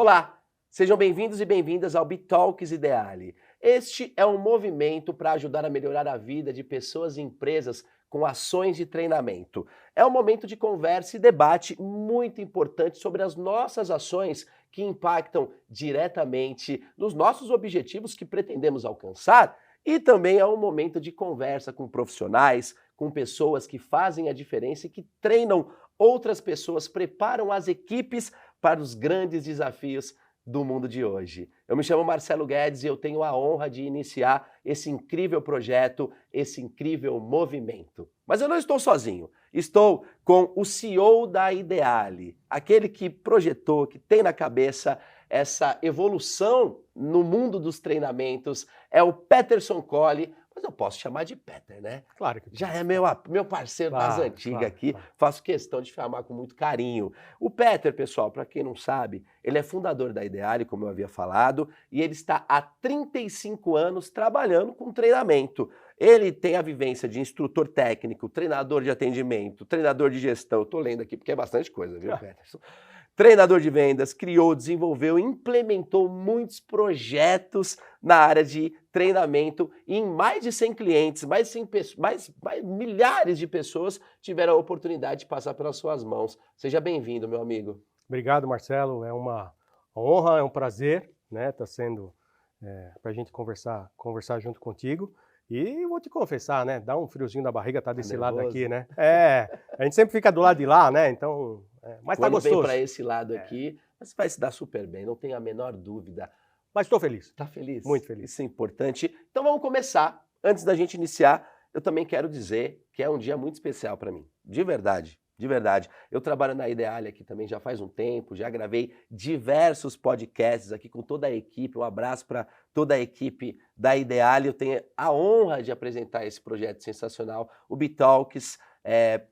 Olá, sejam bem-vindos e bem-vindas ao Bitalks Ideale. Este é um movimento para ajudar a melhorar a vida de pessoas e empresas com ações de treinamento. É um momento de conversa e debate muito importante sobre as nossas ações que impactam diretamente nos nossos objetivos que pretendemos alcançar e também é um momento de conversa com profissionais, com pessoas que fazem a diferença e que treinam outras pessoas, preparam as equipes para os grandes desafios do mundo de hoje. Eu me chamo Marcelo Guedes e eu tenho a honra de iniciar esse incrível projeto, esse incrível movimento. Mas eu não estou sozinho, estou com o CEO da Ideale, aquele que projetou, que tem na cabeça essa evolução no mundo dos treinamentos, é o Peterson Colli, mas eu posso chamar de Peter, né? Claro que Já é meu parceiro das Claro, antigas claro, aqui, claro. faço questão de chamar com muito carinho. O Peter, pessoal, para quem não sabe, ele é fundador da Ideale, como eu havia falado, e ele está há 35 anos trabalhando com treinamento. Ele tem a vivência de instrutor técnico, treinador de atendimento, treinador de gestão. Eu tô lendo aqui porque é bastante coisa, viu, Peterson? Treinador de vendas, criou, desenvolveu, implementou muitos projetos na área de treinamento e em mais de 100 clientes, milhares de pessoas tiveram a oportunidade de passar pelas suas mãos. Seja bem-vindo, meu amigo. Obrigado, Marcelo. É uma honra, é um prazer, né? Tá sendo para a gente conversar junto contigo. E vou te confessar, né? Dá um friozinho na barriga, tá desse lado Nervoso? aqui, né? A gente sempre fica do lado de lá, né? Então, mas tá Quando vem para gostoso. esse lado aqui, você vai se dar super bem, não tenho a menor dúvida. Mas estou feliz, Tá feliz? muito feliz. Isso é importante. Então vamos começar. Antes da gente iniciar, eu também quero dizer que é um dia muito especial para mim. De verdade, de verdade. Eu trabalho na Ideale aqui também já faz um tempo, já gravei diversos podcasts aqui com toda a equipe. Um abraço para toda a equipe da Ideale. Eu tenho a honra de apresentar esse projeto sensacional, o Bitalks.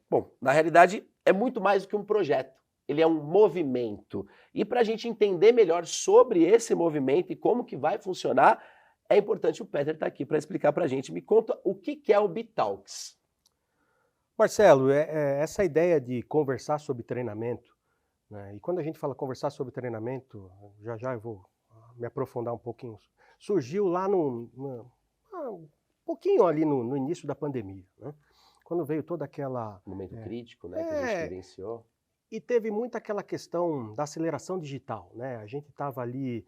Bom, na realidade é muito mais do que um projeto. Ele é um movimento. E para a gente entender melhor sobre esse movimento e como que vai funcionar, é importante o Peter estar aqui para explicar para a gente. Me conta o que é o Bitalks. Marcelo, essa ideia de conversar sobre treinamento, né? E quando a gente fala conversar sobre treinamento, já eu vou me aprofundar um pouquinho. Surgiu lá um pouquinho ali no início da pandemia, né? Quando veio toda aquela... Momento crítico, né, que a gente vivenciou. E teve muito aquela questão da aceleração digital, né? A gente estava ali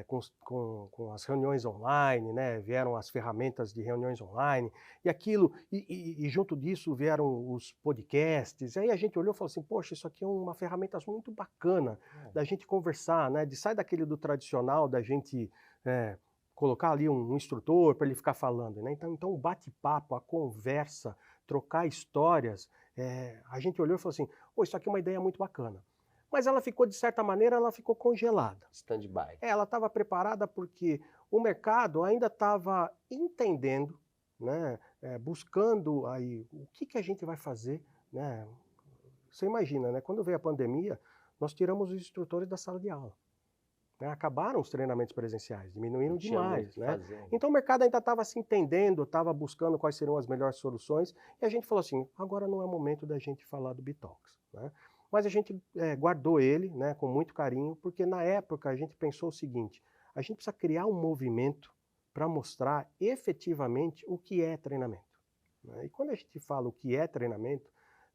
com as reuniões online, né? Vieram as ferramentas de reuniões online, e aquilo, e junto disso vieram os podcasts, e aí a gente olhou e falou assim, poxa, isso aqui é uma ferramenta muito bacana da gente conversar, né? De sair daquele do tradicional, da gente colocar ali um instrutor para ele ficar falando, né? Então o bate-papo, a conversa, trocar histórias, a gente olhou e falou assim, pô, isso aqui é uma ideia muito bacana. Mas ela ficou, de certa maneira, ela ficou congelada. Stand-by. Ela estava preparada porque o mercado ainda estava entendendo, né, buscando aí o que a gente vai fazer, né? Você imagina, né? Quando veio a pandemia, nós tiramos os instrutores da sala de aula. Né? Acabaram os treinamentos presenciais, diminuíram demais, né? Então o mercado ainda estava se entendendo, estava buscando quais seriam as melhores soluções, e a gente falou assim, agora não é momento da gente falar do Bitalks, né? Mas a gente guardou ele, né, com muito carinho, porque na época a gente pensou o seguinte, a gente precisa criar um movimento para mostrar efetivamente o que é treinamento, né? E quando a gente fala o que é treinamento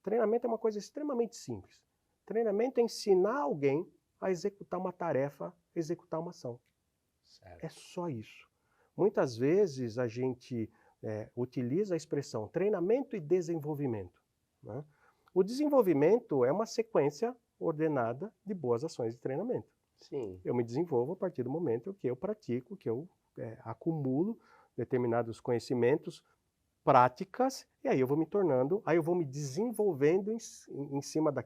é uma coisa extremamente simples. Treinamento é ensinar alguém a executar uma tarefa, executar uma ação. Certo. É só isso. Muitas vezes a gente utiliza a expressão treinamento e desenvolvimento, né? O desenvolvimento é uma sequência ordenada de boas ações de treinamento. Sim. Eu me desenvolvo a partir do momento que eu pratico, que eu acumulo determinados conhecimentos, práticas, e aí eu vou me tornando, aí eu vou me desenvolvendo em cima da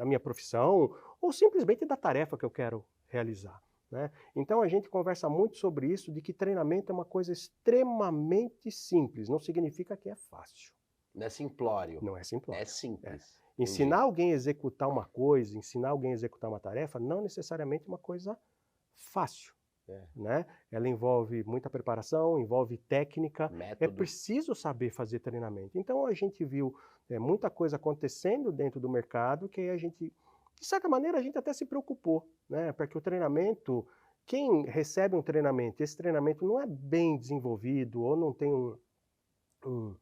minha profissão, ou simplesmente da tarefa que eu quero realizar, né? Então a gente conversa muito sobre isso, de que treinamento é uma coisa extremamente simples, não significa que é fácil. Não é simplório. Não é simplório. É simples. Ensinar alguém a executar uma coisa, ensinar alguém a executar uma tarefa, não necessariamente uma coisa fácil. Né? Ela envolve muita preparação, envolve técnica, Método. é preciso saber fazer treinamento. Então a gente viu muita coisa acontecendo dentro do mercado, que aí a gente de certa maneira, a gente até se preocupou, né? Porque o treinamento, quem recebe um treinamento, esse treinamento não é bem desenvolvido ou não tem um,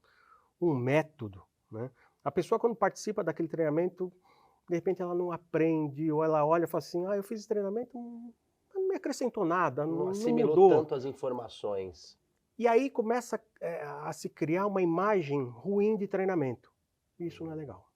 um método, né? A pessoa, quando participa daquele treinamento, de repente ela não aprende, ou ela olha e fala assim, eu fiz esse treinamento, não me acrescentou nada, Não não assimilou mudou. tanto as informações. E aí começa a se criar uma imagem ruim de treinamento. Isso não é legal,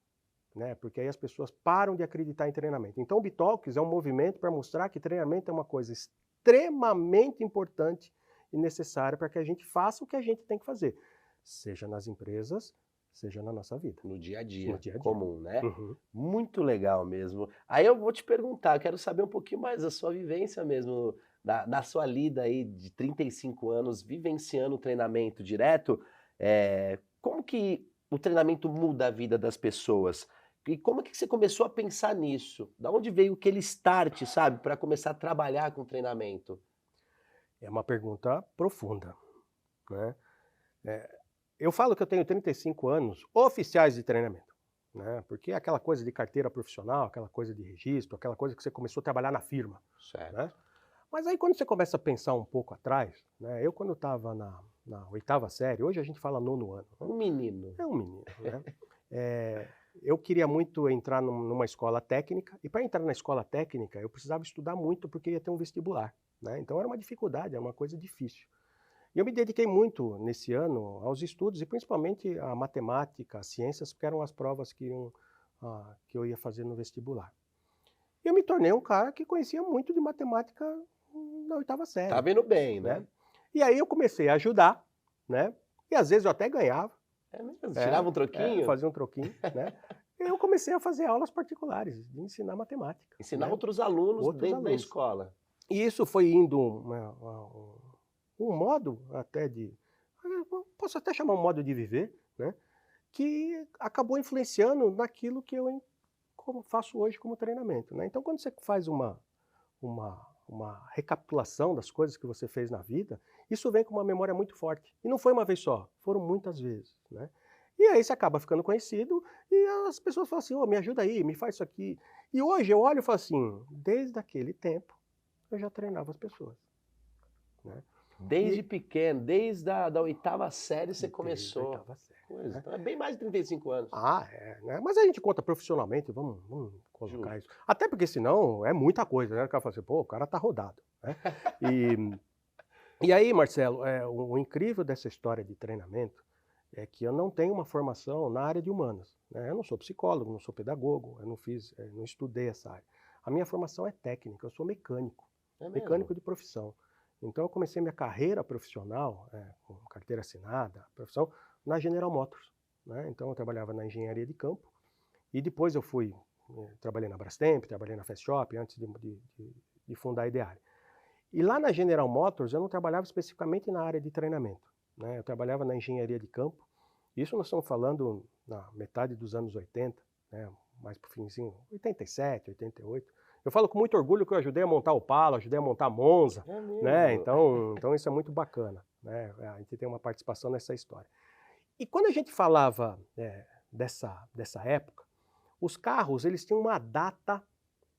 né? Porque aí as pessoas param de acreditar em treinamento. Então o Bitalks é um movimento para mostrar que treinamento é uma coisa extremamente importante e necessária para que a gente faça o que a gente tem que fazer, seja nas empresas, seja na nossa vida. No dia a dia, No dia a dia. comum, né? Uhum. Muito legal mesmo. Aí eu vou te perguntar, quero saber um pouquinho mais da sua vivência mesmo, da sua lida aí de 35 anos, vivenciando o treinamento direto. Como que o treinamento muda a vida das pessoas? E como que você começou a pensar nisso? Da onde veio aquele start, sabe, para começar a trabalhar com treinamento? É uma pergunta profunda, né? Eu falo que eu tenho 35 anos oficiais de treinamento, né? Porque é aquela coisa de carteira profissional, aquela coisa de registro, aquela coisa que você começou a trabalhar na firma, Certo. né? Mas aí quando você começa a pensar um pouco atrás, né? Eu quando estava na 8ª série, hoje a gente fala 9º ano, né? Um menino. É um menino, né? Eu queria muito entrar numa escola técnica, e para entrar na escola técnica eu precisava estudar muito porque ia ter um vestibular, né? Então era uma dificuldade, era uma coisa difícil. E eu me dediquei muito nesse ano aos estudos, e principalmente a matemática, as ciências, porque eram as provas que eu ia fazer no vestibular. E eu me tornei um cara que conhecia muito de matemática na 8ª série. Tá vendo bem, né? E aí eu comecei a ajudar, né? E às vezes eu até ganhava. É mesmo? Tirava um troquinho? Fazia um troquinho, né? E eu comecei a fazer aulas particulares, de ensinar matemática. Ensinar né? outros alunos Outros dentro da alunos. escola. E isso foi indo um modo até posso até chamar um modo de viver, né? Que acabou influenciando naquilo que eu faço hoje como treinamento, né? Então, quando você faz uma recapitulação das coisas que você fez na vida, isso vem com uma memória muito forte. E não foi uma vez só, foram muitas vezes, né? E aí você acaba ficando conhecido e as pessoas falam assim, me ajuda aí, me faz isso aqui. E hoje eu olho e falo assim, desde aquele tempo eu já treinava as pessoas, né? Desde pequeno, desde a 8ª série você começou. 8ª série. Coisa, então é bem mais de 35 anos. Né? Mas a gente conta profissionalmente, vamos colocar isso. Até porque senão é muita coisa, né? O cara fala assim, o cara tá rodado, né? E aí, Marcelo, o incrível dessa história de treinamento é que eu não tenho uma formação na área de humanas, né? Eu não sou psicólogo, não sou pedagogo, eu não estudei essa área. A minha formação é técnica, eu sou mecânico, mecânico de profissão. Então eu comecei minha carreira profissional, com carteira assinada, profissão, na General Motors, né? Então eu trabalhava na engenharia de campo e depois eu trabalhei na Brastemp, trabalhei na Fast Shop antes de fundar a Ideale. E lá na General Motors eu não trabalhava especificamente na área de treinamento, né? Eu trabalhava na engenharia de campo, isso nós estamos falando na metade dos anos 80, né? Mais pro finzinho, 87, 88. Eu falo com muito orgulho que eu ajudei a montar o Opala, ajudei a montar a Monza, né? Então isso é muito bacana, né? A gente tem uma participação nessa história. E quando a gente falava dessa época, os carros eles tinham uma data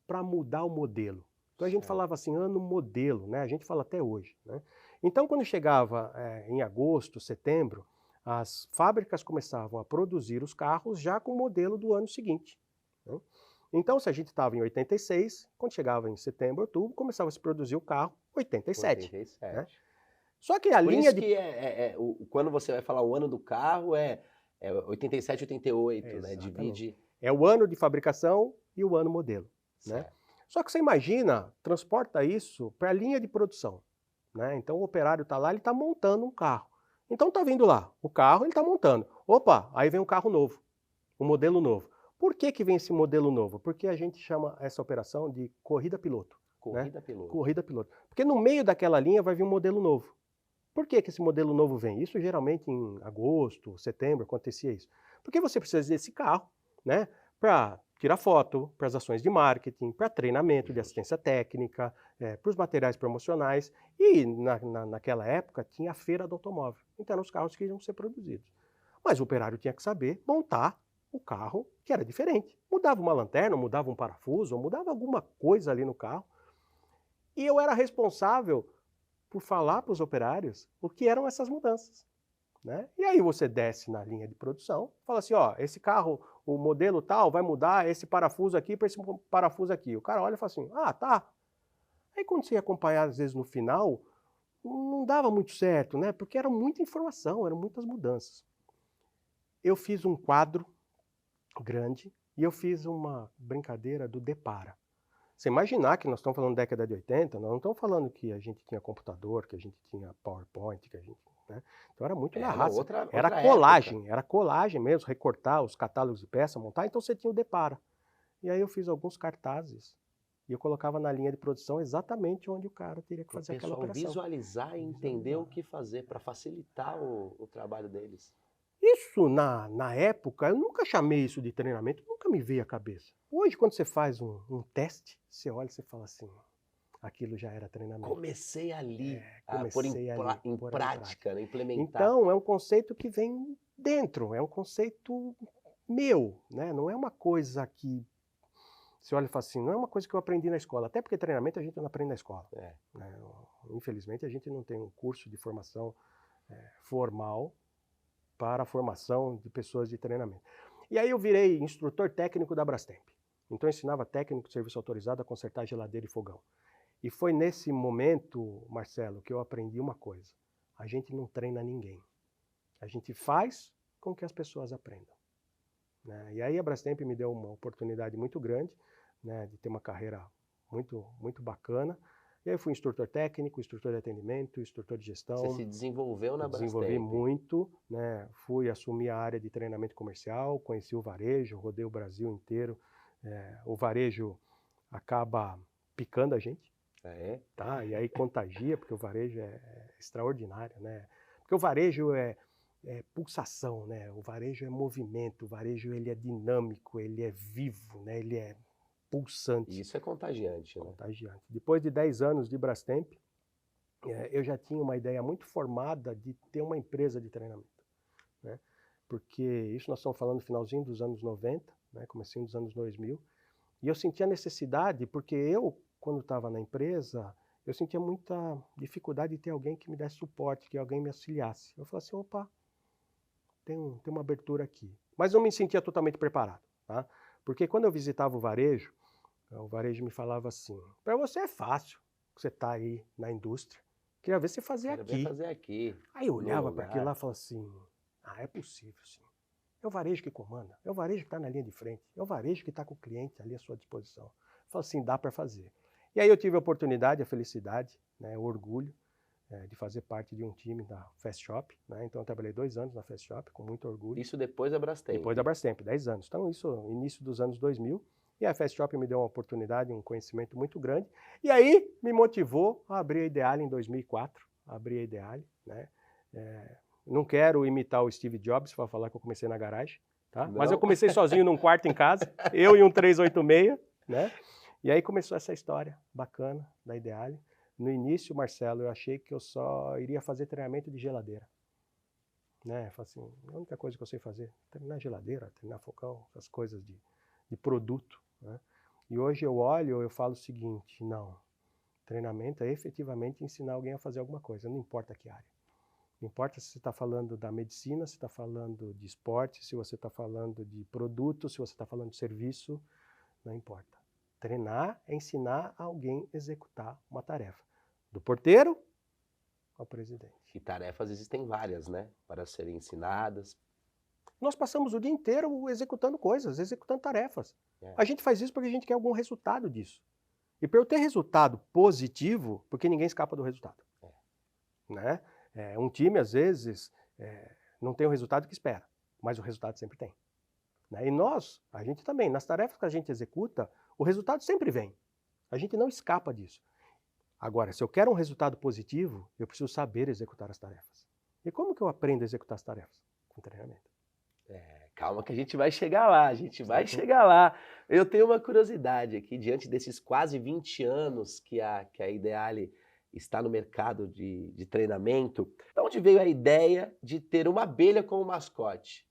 para mudar o modelo. Então a gente falava assim, ano modelo, né? A gente fala até hoje, né? Então quando chegava em agosto, setembro, as fábricas começavam a produzir os carros já com o modelo do ano seguinte, né? Então, se a gente estava em 86, quando chegava em setembro, outubro, começava a se produzir o carro 87. 87. Né? Só que a Por linha isso que quando você vai falar o ano do carro, é 87, 88, né? Divide. É o ano de fabricação e o ano modelo. Né? Só que você imagina, transporta isso para a linha de produção. Né? Então, o operário está lá, ele está montando um carro. Então, está vindo lá, o carro ele está montando. Opa, aí vem um carro novo, um modelo novo. Por que vem esse modelo novo? Porque a gente chama essa operação de corrida piloto. Corrida, né? piloto. Corrida piloto. Porque no meio daquela linha vai vir um modelo novo. Por que esse modelo novo vem? Isso geralmente em agosto, setembro, acontecia isso. Porque você precisa desse carro, né, para tirar foto, para as ações de marketing, para treinamento de assistência técnica, para os materiais promocionais. E naquela época tinha a feira do automóvel. Então eram os carros que iam ser produzidos. Mas o operário tinha que saber montar o carro que era diferente. Mudava uma lanterna, mudava um parafuso, mudava alguma coisa ali no carro. E eu era responsável por falar para os operários o que eram essas mudanças, né? E aí você desce na linha de produção, fala assim, ó, esse carro, o modelo tal, vai mudar esse parafuso aqui para esse parafuso aqui. O cara olha e fala assim, ah, tá. Aí quando você ia acompanhar, às vezes, no final, não dava muito certo, né? Porque era muita informação, eram muitas mudanças. Eu fiz um quadro grande e eu fiz uma brincadeira do Depara. Você imaginar que nós estamos falando da década de 80, nós não estamos falando que a gente tinha computador, que a gente tinha PowerPoint, que a gente, né? Então era muito na raça. Era colagem mesmo, recortar os catálogos de peça, montar, então você tinha o Depara. E aí eu fiz alguns cartazes e eu colocava na linha de produção exatamente onde o cara teria que fazer aquela operação. Visualizar e entender o que fazer para facilitar o trabalho deles. Isso, na época, eu nunca chamei isso de treinamento, nunca me veio à cabeça. Hoje, quando você faz um teste, você olha e você fala assim, aquilo já era treinamento. Comecei ali, comecei em prática, né, implementar. Então, é um conceito que vem dentro, é um conceito meu, né? Não é uma coisa que você olha e fala assim, não é uma coisa que eu aprendi na escola, até porque treinamento a gente não aprende na escola. Né? Infelizmente, a gente não tem um curso de formação formal para a formação de pessoas de treinamento. E aí eu virei instrutor técnico da Brastemp. Então eu ensinava técnico de serviço autorizado a consertar geladeira e fogão. E foi nesse momento, Marcelo, que eu aprendi uma coisa. A gente não treina ninguém. A gente faz com que as pessoas aprendam. Né? E aí a Brastemp me deu uma oportunidade muito grande, né, de ter uma carreira muito, muito bacana. E aí eu fui instrutor técnico, instrutor de atendimento, instrutor de gestão. Você se desenvolveu na Brastemp? Desenvolvi muito, né? Fui assumir a área de treinamento comercial, conheci o varejo, rodei o Brasil inteiro. O varejo acaba picando a gente, tá? E aí contagia, porque o varejo é extraordinário, né? Porque o varejo é pulsação, né? O varejo é movimento, o varejo ele é dinâmico, ele é vivo, né? Ele é pulsante. Isso é contagiante, né? Contagiante. Depois de 10 anos de Brastemp, eu já tinha uma ideia muito formada de ter uma empresa de treinamento, né? Porque isso nós estamos falando no finalzinho dos anos 90, né? Comecinho dos anos 2000, e eu sentia necessidade, porque eu, quando estava na empresa, eu sentia muita dificuldade de ter alguém que me desse suporte, que alguém me auxiliasse. Eu falei assim, opa, tem uma abertura aqui. Mas não me sentia totalmente preparado, tá? Porque quando eu visitava o varejo me falava assim, para você é fácil, você está aí na indústria, queria ver você fazer aqui. Aí eu olhava para aquilo lá e falava assim, é possível sim. É o varejo que comanda, é o varejo que está na linha de frente, é o varejo que está com o cliente ali à sua disposição. Eu falei assim, dá para fazer. E aí eu tive a oportunidade, a felicidade, né, o orgulho de fazer parte de um time da Fast Shop, né? Então eu trabalhei 2 anos na Fast Shop, com muito orgulho. Isso depois da Brastemp? Depois da Brastemp, 10 anos. Então isso início dos anos 2000. E a Fast Shop me deu uma oportunidade, um conhecimento muito grande. E aí me motivou a abrir a Ideale em 2004. Abri a Ideale, né? Não quero imitar o Steve Jobs para falar que eu comecei na garagem, tá? Mas eu comecei sozinho num quarto em casa, eu e um 386, né? E aí começou essa história bacana da Ideale. No início, Marcelo, eu achei que eu só iria fazer treinamento de geladeira. Né? Eu falei assim, a única coisa que eu sei fazer é treinar geladeira, treinar fogão, essas coisas de produto. Né? E hoje eu olho, eu falo o seguinte, não, treinamento é efetivamente ensinar alguém a fazer alguma coisa, não importa que área. Não importa se você está falando da medicina, se está falando de esporte, se você está falando de produto, se você está falando de serviço, não importa. Treinar é ensinar alguém a executar uma tarefa. Do porteiro ao presidente. E tarefas existem várias, né? Para serem ensinadas. Nós passamos o dia inteiro executando coisas, executando tarefas. A gente faz isso porque a gente quer algum resultado disso. E para eu ter resultado positivo, porque ninguém escapa do resultado. Né? Um time, às vezes, não tem o resultado que espera, mas o resultado sempre tem. Né? E nós, a gente também, nas tarefas que a gente executa, o resultado sempre vem. A gente não escapa disso. Agora, se eu quero um resultado positivo, eu preciso saber executar as tarefas. E como que eu aprendo a executar as tarefas? Com treinamento. Calma que a gente vai chegar lá, chegar lá. Eu tenho uma curiosidade aqui, diante desses quase 20 anos que a Ideale está no mercado de treinamento, de onde veio a ideia de ter uma abelha como mascote?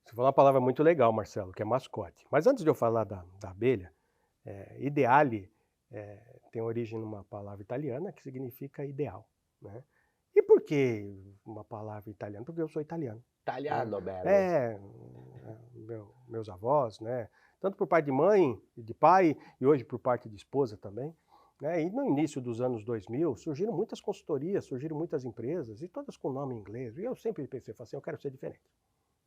Você falou uma palavra muito legal, Marcelo, que é mascote. Mas antes de eu falar da abelha, ideale tem origem numa palavra italiana que significa ideal, né? E por que uma palavra italiana? Porque eu sou italiano. Italiano, bello. Meus avós, né? Tanto por parte de mãe e de pai, e hoje por parte de esposa também. Né? E no início dos anos 2000, surgiram muitas consultorias, surgiram muitas empresas, e todas com nome em inglês. E eu sempre pensei, falei assim, eu quero ser diferente.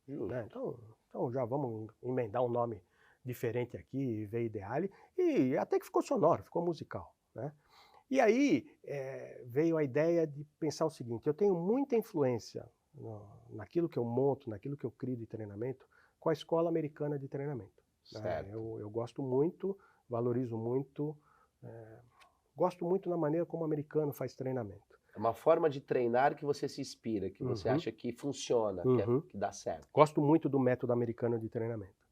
Né? Então já vamos emendar um nome diferente aqui, e veio Ideale, e até que ficou sonoro, ficou musical. Né? E aí veio a ideia de pensar o seguinte, eu tenho muita influência naquilo que eu monto, naquilo que eu crio de treinamento, com a escola americana de treinamento. Né? Eu gosto muito, valorizo muito, gosto muito na maneira como o americano faz treinamento. É uma forma de treinar que você se inspira, que você acha que funciona, que dá certo. Gosto muito do método americano de treinamento.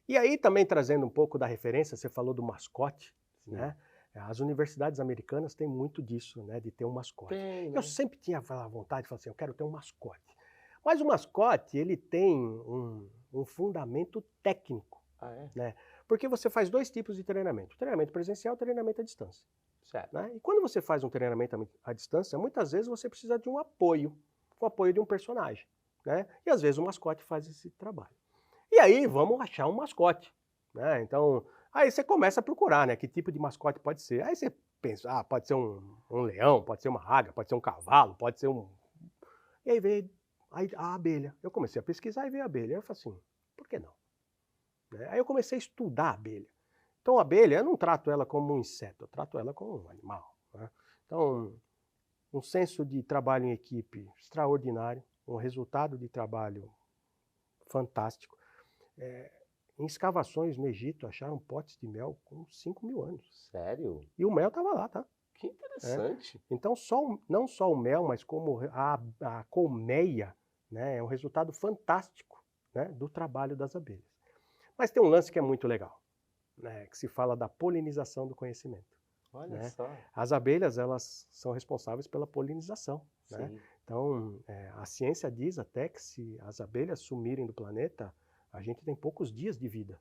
E aí também trazendo um pouco da referência, você falou do mascote, né? As universidades americanas têm muito disso, né? De ter um mascote. Tem, né? Eu sempre tinha a vontade de falar assim, eu quero ter um mascote. Mas o mascote, ele tem um fundamento técnico. Né? Porque você faz dois tipos de treinamento. Treinamento presencial e treinamento à distância. Certo. Né? E quando você faz um treinamento à distância, muitas vezes você precisa de um apoio, o apoio de um personagem. Né? E às vezes o mascote faz esse trabalho. E aí vamos achar um mascote. Né? Então, aí você começa a procurar, né? Que tipo de mascote pode ser. Aí você pensa, pode ser um leão, pode ser uma águia, pode ser um cavalo, pode ser um... E aí veio a abelha. Eu comecei a pesquisar e veio a abelha. Aí eu falei assim, por que não? Aí eu comecei a estudar a abelha. Então a abelha, eu não trato ela como um inseto, eu trato ela como um animal. Né? Então, um senso de trabalho em equipe extraordinário, um resultado de trabalho fantástico. Em escavações no Egito, acharam potes de mel com 5.000 anos. Sério? E o mel estava lá, tá? Que interessante. Então, não só o mel, mas como a colmeia, né, é um resultado fantástico, né, do trabalho das abelhas. Mas tem um lance que é muito legal, né, que se fala da polinização do conhecimento. Olha só. As abelhas, elas são responsáveis pela polinização. Né? Então, a ciência diz até que se as abelhas sumirem do planeta, a gente tem poucos dias de vida.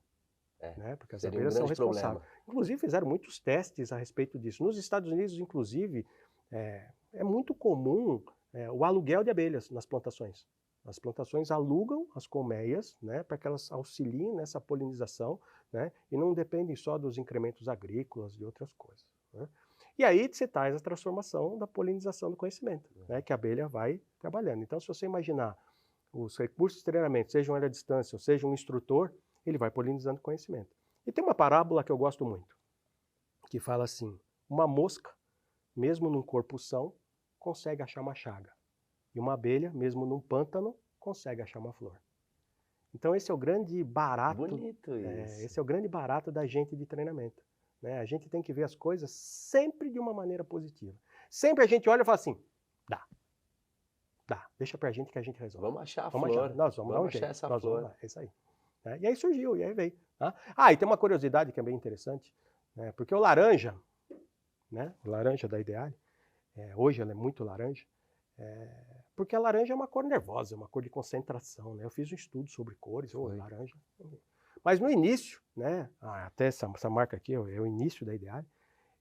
Né? Porque as abelhas são responsáveis. Inclusive, fizeram muitos testes a respeito disso. Nos Estados Unidos, inclusive, é muito comum o aluguel de abelhas nas plantações. As plantações alugam as colmeias, né, para que elas auxiliem nessa polinização, né, e não dependem só dos incrementos agrícolas e outras coisas. Né. E aí você traz a transformação da polinização do conhecimento, né, que a abelha vai trabalhando. Então, se você imaginar os recursos de treinamento, seja ele à distância ou seja um instrutor, ele vai polinizando o conhecimento. E tem uma parábola que eu gosto muito, que fala assim, uma mosca, mesmo num corpo são, consegue achar uma chaga. E uma abelha, mesmo num pântano, consegue achar uma flor. Então esse é o grande barato. Bonito isso. Esse é o grande barato da gente de treinamento. Né? A gente tem que ver as coisas sempre de uma maneira positiva. Sempre a gente olha e fala assim, dá, deixa pra gente que a gente resolve. Vamos achar a flor. Nós vamos achar jeito. essa flor. É isso aí. E aí surgiu, e aí veio. Tá? E tem uma curiosidade que é bem interessante, né? Porque o laranja, né? O laranja da Ideale, hoje ela é muito laranja, porque a laranja é uma cor nervosa, é uma cor de concentração. Né? Eu fiz um estudo sobre cores, laranja. Mas no início, né? Até essa marca aqui é o início da Ideale,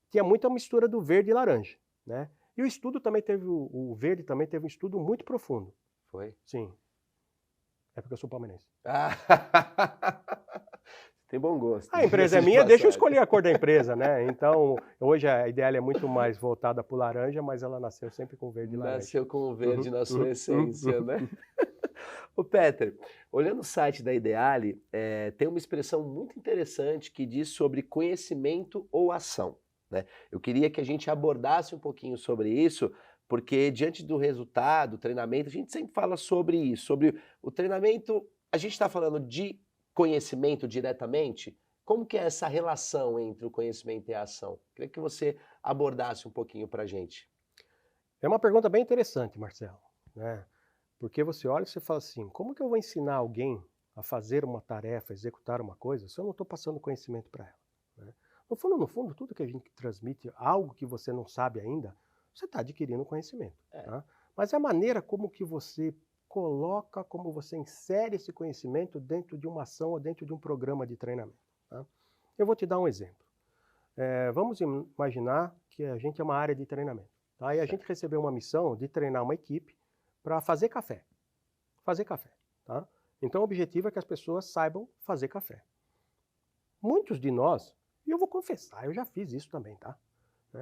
tinha muita mistura do verde e laranja. Né? E o estudo também teve, o verde também teve um estudo muito profundo. Foi? Sim. É porque eu sou palmeirense. Tem bom gosto. A empresa é minha, deixa eu escolher a cor da empresa, né? Então, hoje a Ideale é muito mais voltada para o laranja, mas ela nasceu sempre com verde e laranja. Nasceu com o verde na sua essência, né? Ô, Peter, olhando o site da Ideale, tem uma expressão muito interessante que diz sobre conhecimento ou ação. Né? Eu queria que a gente abordasse um pouquinho sobre isso, porque diante do resultado, do treinamento, a gente sempre fala sobre isso, sobre o treinamento. A gente está falando de conhecimento diretamente? Como que é essa relação entre o conhecimento e a ação? Queria que você abordasse um pouquinho para a gente. É uma pergunta bem interessante, Marcelo. Né? Porque você olha e você fala assim, como que eu vou ensinar alguém a fazer uma tarefa, executar uma coisa, se eu não estou passando conhecimento para ela? Né? No fundo, tudo que a gente transmite, algo que você não sabe ainda, você está adquirindo conhecimento. Tá? Mas a maneira como que você coloca, como você insere esse conhecimento dentro de uma ação ou dentro de um programa de treinamento. Tá? Eu vou te dar um exemplo. Vamos imaginar que a gente é uma área de treinamento. Tá? E a gente recebeu uma missão de treinar uma equipe para fazer café. Fazer café. Tá? Então o objetivo é que as pessoas saibam fazer café. Muitos de nós, e eu vou confessar, eu já fiz isso também, tá?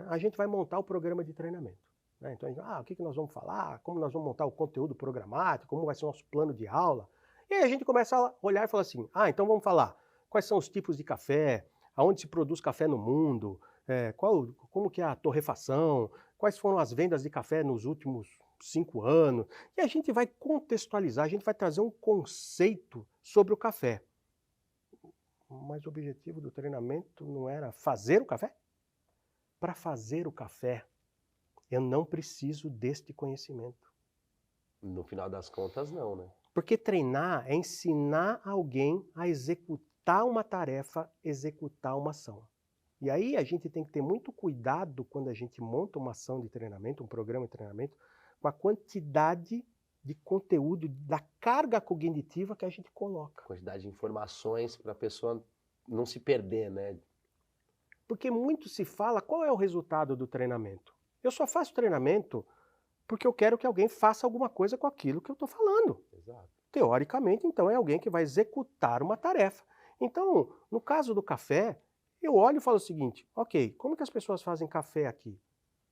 A gente vai montar o programa de treinamento. Então, o que nós vamos falar, como nós vamos montar o conteúdo programático, como vai ser o nosso plano de aula. E aí a gente começa a olhar e falar assim, então vamos falar quais são os tipos de café, aonde se produz café no mundo, como que é a torrefação, quais foram as vendas de café nos últimos 5 anos. E a gente vai contextualizar, a gente vai trazer um conceito sobre o café. Mas o objetivo do treinamento não era fazer o café? Para fazer o café, eu não preciso deste conhecimento. No final das contas, não, né? Porque treinar é ensinar alguém a executar uma tarefa, executar uma ação. E aí a gente tem que ter muito cuidado quando a gente monta uma ação de treinamento, um programa de treinamento, com a quantidade de conteúdo, da carga cognitiva que a gente coloca. Quantidade de informações para a pessoa não se perder, né? Porque muito se fala, qual é o resultado do treinamento? Eu só faço treinamento porque eu quero que alguém faça alguma coisa com aquilo que eu estou falando. Exato. Teoricamente, então, é alguém que vai executar uma tarefa. Então, no caso do café, eu olho e falo o seguinte, ok, como que as pessoas fazem café aqui?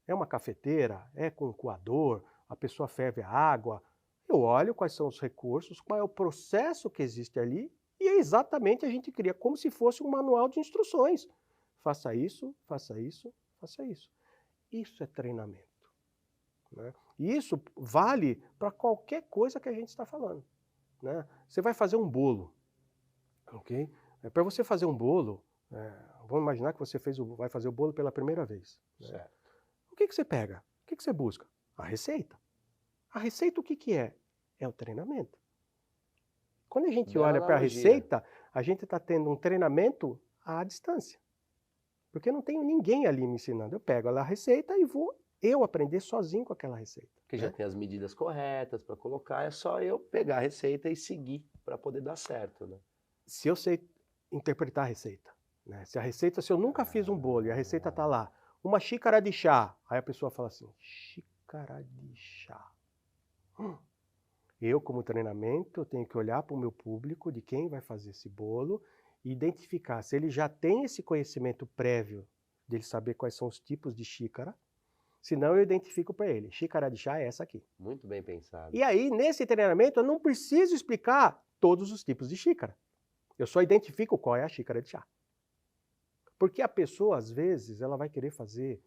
É uma cafeteira? É com um coador? A pessoa ferve a água? Eu olho quais são os recursos, qual é o processo que existe ali, e exatamente a gente cria como se fosse um manual de instruções. Faça isso, faça isso, faça isso. Isso é treinamento. Né? E isso vale para qualquer coisa que a gente está falando. Né? Você vai fazer um bolo. Okay? Para você fazer um bolo, vamos imaginar que você vai fazer o bolo pela primeira vez. Né? Certo. O que você pega? O que você busca? A receita. A receita o que é? É o treinamento. Quando a gente olha para a receita, a gente está tendo um treinamento à distância. Porque não tenho ninguém ali me ensinando. Eu pego a receita e vou aprender sozinho com aquela receita. Porque já tem as medidas corretas para colocar, é só eu pegar a receita e seguir para poder dar certo, né? Se eu sei interpretar a receita, né? Se eu nunca fiz um bolo e a receita está lá, uma xícara de chá, aí a pessoa fala assim, xícara de chá. Eu, como treinamento, tenho que olhar para o meu público de quem vai fazer esse bolo e identificar se ele já tem esse conhecimento prévio dele saber quais são os tipos de xícara, senão eu identifico para ele, xícara de chá é essa aqui. Muito bem pensado. E aí, nesse treinamento, eu não preciso explicar todos os tipos de xícara. Eu só identifico qual é a xícara de chá. Porque a pessoa, às vezes, ela vai querer fazer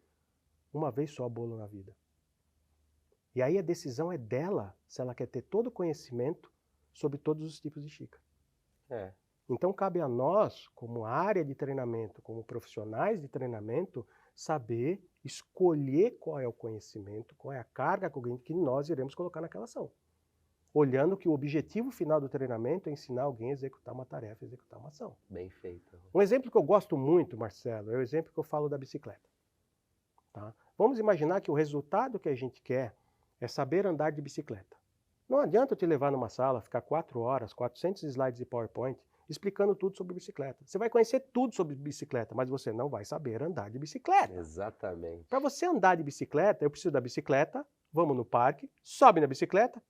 uma vez só bolo na vida. E aí a decisão é dela, se ela quer ter todo o conhecimento sobre todos os tipos de xícara. Então cabe a nós, como área de treinamento, como profissionais de treinamento, saber escolher qual é o conhecimento, qual é a carga cognitiva que nós iremos colocar naquela ação. Olhando que o objetivo final do treinamento é ensinar alguém a executar uma tarefa, executar uma ação. Bem feito. Um exemplo que eu gosto muito, Marcelo, é o exemplo que eu falo da bicicleta. Tá? Vamos imaginar que o resultado que a gente quer é saber andar de bicicleta. Não adianta eu te levar numa sala, ficar 4 horas, 400 slides de PowerPoint, explicando tudo sobre bicicleta. Você vai conhecer tudo sobre bicicleta, mas você não vai saber andar de bicicleta. Exatamente. Para você andar de bicicleta, eu preciso da bicicleta, vamos no parque, sobe na bicicleta,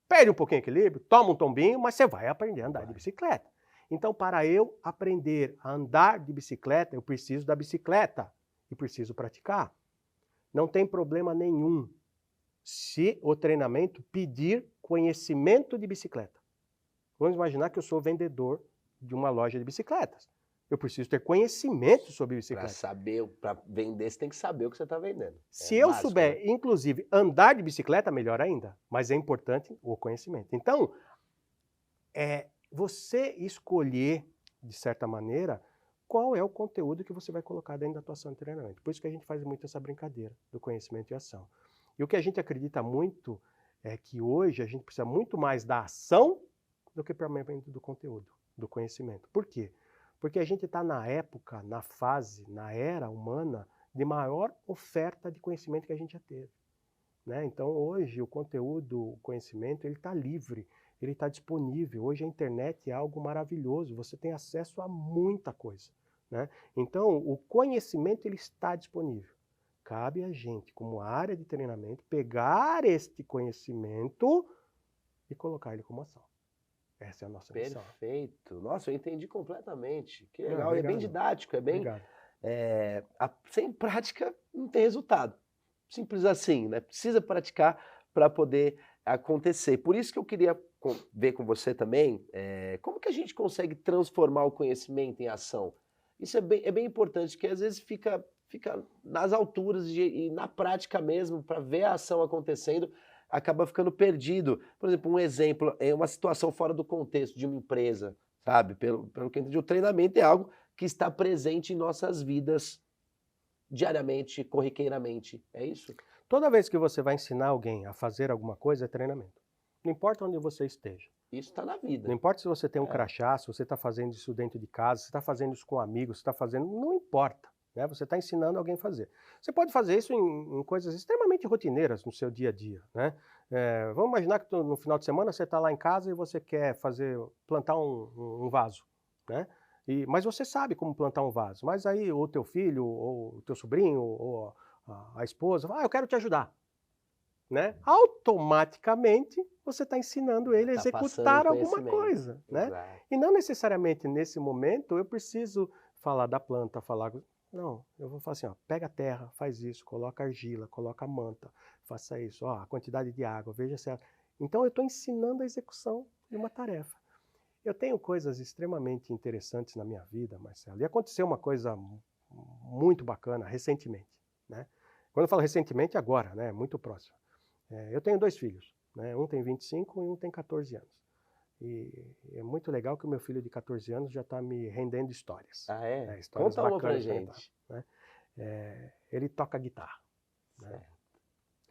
perde um pouquinho de equilíbrio, toma um tombinho, mas você vai aprender a andar de bicicleta. Então, para eu aprender a andar de bicicleta, eu preciso da bicicleta e preciso praticar. Não tem problema nenhum se o treinamento pedir conhecimento de bicicleta. Vamos imaginar que eu sou vendedor de uma loja de bicicletas. Eu preciso ter conhecimento sobre bicicleta. Para vender, você tem que saber o que você está vendendo. Se eu souber, inclusive, andar de bicicleta, melhor ainda. Mas é importante o conhecimento. Então, você escolher, de certa maneira, qual é o conteúdo que você vai colocar dentro da tua ação de treinamento. Por isso que a gente faz muito essa brincadeira do conhecimento e ação. E o que a gente acredita muito é que hoje a gente precisa muito mais da ação do que propriamente do conteúdo, do conhecimento. Por quê? Porque a gente está na época, na fase, na era humana de maior oferta de conhecimento que a gente já teve. né? Então, hoje, o conteúdo, o conhecimento, ele está livre, ele está disponível. Hoje, a internet é algo maravilhoso, você tem acesso a muita coisa, né? Então, o conhecimento, ele está disponível. Cabe a gente, como área de treinamento, pegar este conhecimento e colocar ele como ação. Essa é a nossa missão. Perfeito. Nossa, eu entendi completamente. Que Não, legal. E é bem obrigado. didático, é bem. Obrigado. Sem prática não tem resultado. Simples assim, né? Precisa praticar para poder acontecer. Por isso que eu queria ver com você também como que a gente consegue transformar o conhecimento em ação. Isso é bem importante, que às vezes fica nas alturas e na prática mesmo, para ver a ação acontecendo, acaba ficando perdido. Por exemplo, um exemplo, é uma situação fora do contexto de uma empresa, sabe? Pelo que eu entendi, o treinamento é algo que está presente em nossas vidas diariamente, corriqueiramente. É isso? Toda vez que você vai ensinar alguém a fazer alguma coisa, é treinamento. Não importa onde você esteja. Isso está na vida. Não importa se você tem um É. crachá, se você está fazendo isso dentro de casa, se está fazendo isso com amigos, se está fazendo... Não importa, né? Você está ensinando alguém a fazer. Você pode fazer isso em coisas extremamente rotineiras no seu dia a dia, né? Vamos imaginar que no final de semana você está lá em casa e você quer plantar um vaso, né? Mas você sabe como plantar um vaso. Mas aí o teu filho, ou o teu sobrinho, ou a esposa, fala, eu quero te ajudar. Né? Automaticamente você está ensinando ele a Tá executar passando alguma conhecimento. coisa, né? Exato. E não necessariamente nesse momento eu preciso falar da planta, Não, eu vou falar assim, ó, pega a terra, faz isso, coloca argila, coloca a manta, faça isso, ó, a quantidade de água, veja se... Então eu estou ensinando a execução de uma tarefa. Eu tenho coisas extremamente interessantes na minha vida, Marcelo, e aconteceu uma coisa muito bacana recentemente, né? Quando eu falo recentemente, agora, né? Muito próximo. Eu tenho 2 filhos, né? Um tem 25 e um tem 14 anos. E é muito legal que o meu filho de 14 anos já está me rendendo histórias. Ah, é? Né? Histórias Conta uma pra bacanas pra contar, gente. né? Ele toca guitarra. Né? Certo.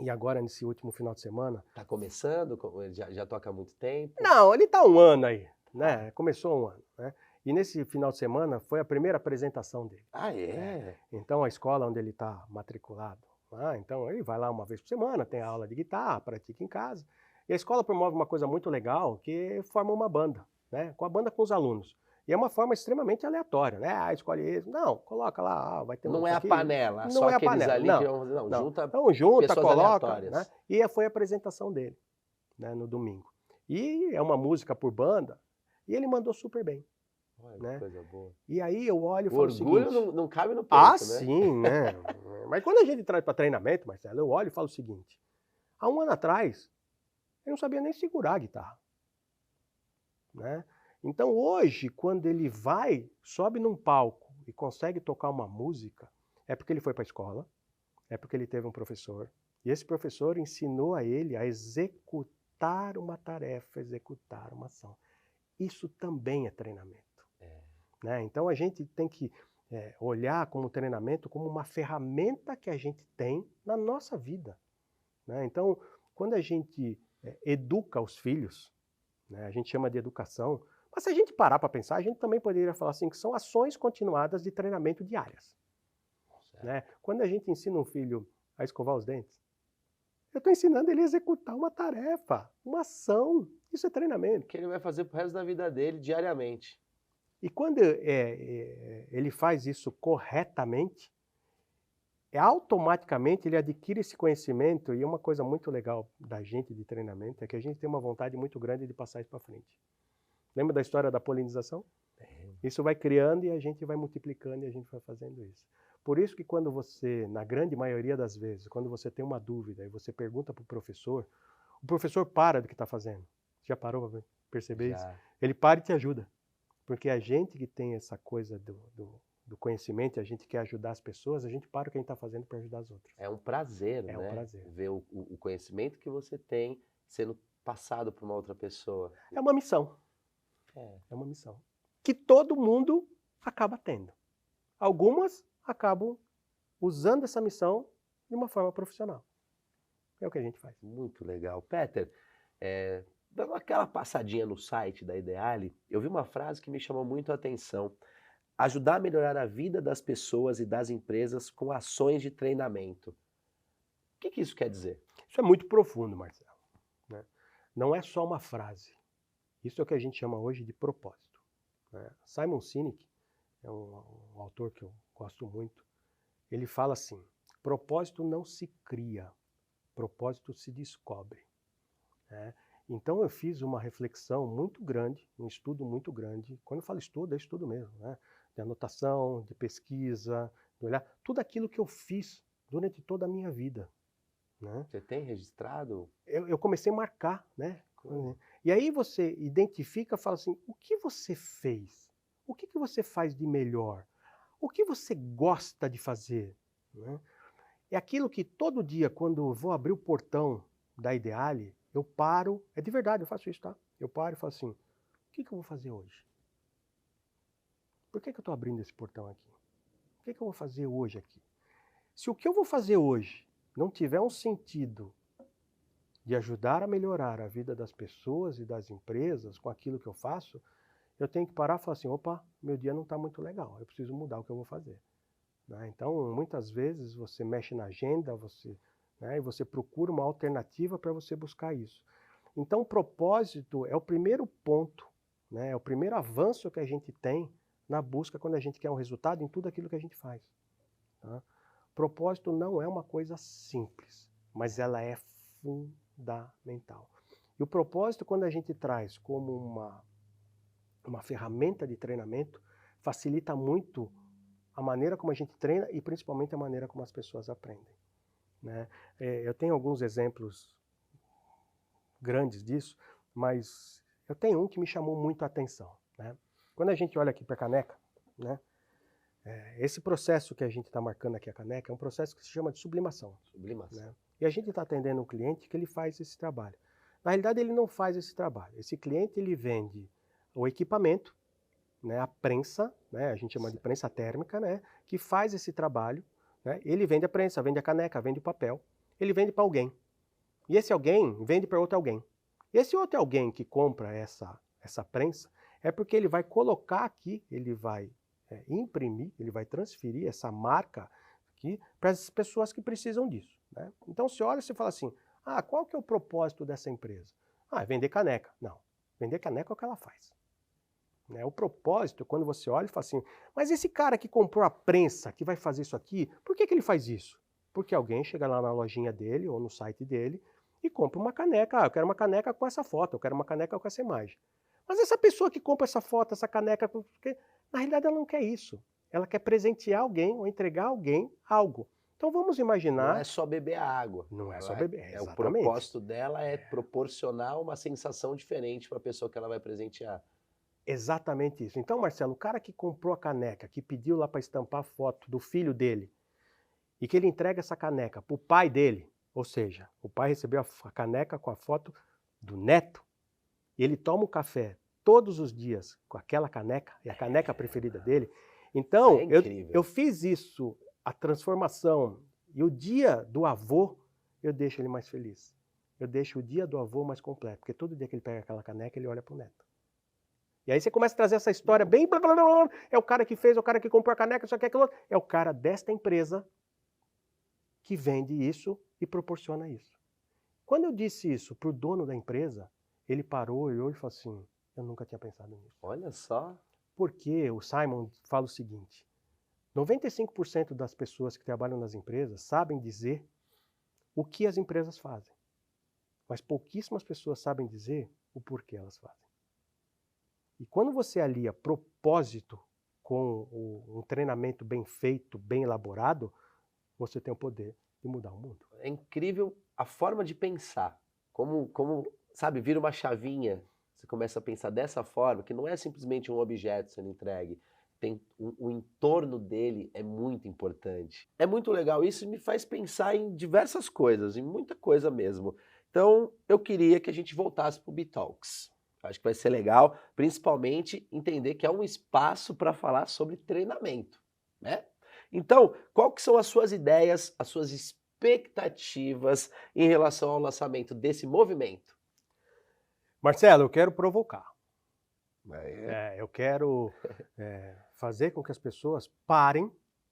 E agora, nesse último final de semana... Tá começando? Ele já toca há muito tempo? Não, ele está 1 ano aí, né? Começou 1 ano, né? E nesse final de semana foi a primeira apresentação dele. Ah, é? Então a escola onde ele está matriculado, então ele vai lá uma vez por semana, tem aula de guitarra, pratica em casa. E a escola promove uma coisa muito legal, que forma uma banda, né? Com a banda com os alunos. E é uma forma extremamente aleatória, né? Escolhe isso. Não, coloca lá, vai ter Não é isso a aqui. panela, Não só é a aqueles panela, ali que vão fazer. Não, não. junta Então junta, pessoas coloca, aleatórias. né? E foi a apresentação dele, né, no domingo. E é uma música por banda, e ele mandou super bem. Olha, Né? que coisa boa. E aí eu olho e O falo o orgulho seguinte... não cabe no peito, né? Sim, né? Mas quando a gente traz para treinamento, Marcelo, eu olho e falo o seguinte: há 1 ano atrás, eu não sabia nem segurar a guitarra. Né? Então hoje, quando ele sobe num palco e consegue tocar uma música, é porque ele foi para a escola, é porque ele teve um professor, e esse professor ensinou a ele a executar uma tarefa, executar uma ação. Isso também é treinamento. Né? Então a gente tem que olhar como treinamento como uma ferramenta que a gente tem na nossa vida. Né? Então, quando a gente educa os filhos, né, a gente chama de educação, mas se a gente parar para pensar, a gente também poderia falar assim que são ações continuadas de treinamento diárias. Né? Quando a gente ensina um filho a escovar os dentes, eu estou ensinando ele a executar uma tarefa, uma ação. Isso é treinamento. Que ele vai fazer pro resto da vida dele, diariamente. E quando ele faz isso corretamente, automaticamente ele adquire esse conhecimento, e uma coisa muito legal da gente de treinamento é que a gente tem uma vontade muito grande de passar isso para frente. Lembra da história da polinização? Isso vai criando e a gente vai multiplicando e a gente vai fazendo isso. Por isso que quando você, na grande maioria das vezes, quando você tem uma dúvida e você pergunta para o professor para do que está fazendo. Já parou para perceber isso? Ele para e te ajuda. Porque a gente que tem essa coisa do conhecimento, a gente quer ajudar as pessoas, a gente para o que a gente está fazendo para ajudar as outras. É um prazer, né? É um prazer. Ver o conhecimento que você tem sendo passado para uma outra pessoa. É uma missão. É uma missão. Que todo mundo acaba tendo. Algumas acabam usando essa missão de uma forma profissional. É o que a gente faz. Muito legal. Peter, dando aquela passadinha no site da Ideale, eu vi uma frase que me chamou muito a atenção. Ajudar a melhorar a vida das pessoas e das empresas com ações de treinamento. O que isso quer dizer? Isso é muito profundo, Marcelo, né? Não é só uma frase. Isso é o que a gente chama hoje de propósito, né? Simon Sinek é um autor que eu gosto muito. Ele fala assim: propósito não se cria, propósito se descobre, né? Então eu fiz uma reflexão muito grande, um estudo muito grande. Quando eu falo estudo, é estudo mesmo, né? De anotação, de pesquisa, de olhar, tudo aquilo que eu fiz durante toda a minha vida, né? Você tem registrado? Eu comecei a marcar, né? Coisa. E aí você identifica, fala assim, o que você fez? O que você faz de melhor? O que você gosta de fazer, né? É aquilo que todo dia, quando eu vou abrir o portão da Ideale, eu paro, é de verdade, eu faço isso, tá? Eu paro e falo assim, o que eu vou fazer hoje? Por que eu estou abrindo esse portão aqui? O que eu vou fazer hoje aqui? Se o que eu vou fazer hoje não tiver um sentido de ajudar a melhorar a vida das pessoas e das empresas com aquilo que eu faço, eu tenho que parar e falar assim, opa, meu dia não está muito legal, eu preciso mudar o que eu vou fazer, né? Então, muitas vezes você mexe na agenda, né, e você procura uma alternativa para você buscar isso. Então, o propósito é o primeiro ponto, né, é o primeiro avanço que a gente tem na busca quando a gente quer um resultado em tudo aquilo que a gente faz, tá? Propósito não é uma coisa simples, mas ela é fundamental. E o propósito, quando a gente traz como uma ferramenta de treinamento, facilita muito a maneira como a gente treina e principalmente a maneira como as pessoas aprendem, né? Eu tenho alguns exemplos grandes disso, mas eu tenho um que me chamou muito a atenção, né? Quando a gente olha aqui para a caneca, né? Esse processo que a gente está marcando aqui a caneca é um processo que se chama de sublimação. Sublimação. Né? E a gente está atendendo um cliente que ele faz esse trabalho. Na realidade, ele não faz esse trabalho. Esse cliente ele vende o equipamento, né, a prensa, né, a gente chama de prensa térmica, né, que faz esse trabalho. Né? Ele vende a prensa, vende a caneca, vende o papel. Ele vende para alguém. E esse alguém vende para outro alguém. Esse outro alguém que compra essa prensa é porque ele vai colocar aqui, ele vai imprimir, ele vai transferir essa marca aqui para as pessoas que precisam disso, né? Então você olha e você fala assim, qual que é o propósito dessa empresa? É vender caneca. Não, vender caneca é o que ela faz, né? O propósito, quando você olha e fala assim, mas esse cara que comprou a prensa, que vai fazer isso aqui, por que ele faz isso? Porque alguém chega lá na lojinha dele ou no site dele e compra uma caneca. Eu quero uma caneca com essa foto, eu quero uma caneca com essa imagem. Mas essa pessoa que compra essa foto, essa caneca, na realidade ela não quer isso. Ela quer presentear alguém ou entregar a alguém algo. Então vamos imaginar... Não é só beber a água. Não é só beber, O exatamente. propósito dela é proporcionar uma sensação diferente para a pessoa que ela vai presentear. Exatamente isso. Então, Marcelo, o cara que comprou a caneca, que pediu lá para estampar a foto do filho dele, e que ele entrega essa caneca para o pai dele, ou seja, o pai recebeu a caneca com a foto do neto, e ele toma o café todos os dias com aquela caneca, é a caneca preferida dele. Então, Isso é incrível. eu fiz isso, a transformação, e o dia do avô, eu deixo ele mais feliz. Eu deixo o dia do avô mais completo, porque todo dia que ele pega aquela caneca, ele olha para o neto. E aí você começa a trazer essa história bem... Blá, blá, blá, blá, é o cara que fez, é o cara que comprou a caneca, só que aquilo... É o cara desta empresa que vende isso e proporciona isso. Quando eu disse isso para o dono da empresa, ele parou, olhou e falou assim, eu nunca tinha pensado nisso. Olha só. Porque o Simon fala o seguinte, 95% das pessoas que trabalham nas empresas sabem dizer o que as empresas fazem. Mas pouquíssimas pessoas sabem dizer o porquê elas fazem. E quando você alia propósito com um treinamento bem feito, bem elaborado, você tem o poder de mudar o mundo. É incrível a forma de pensar. Como, sabe, vira uma chavinha. Você começa a pensar dessa forma, que não é simplesmente um objeto sendo entregue. O entorno dele é muito importante. É muito legal isso e me faz pensar em diversas coisas, em muita coisa mesmo. Então, eu queria que a gente voltasse para o B-Talks. Acho que vai ser legal, principalmente entender que é um espaço para falar sobre treinamento, né? Então, qual que são as suas ideias, as suas expectativas em relação ao lançamento desse movimento? Marcelo, eu quero provocar. É. Eu quero fazer com que as pessoas parem,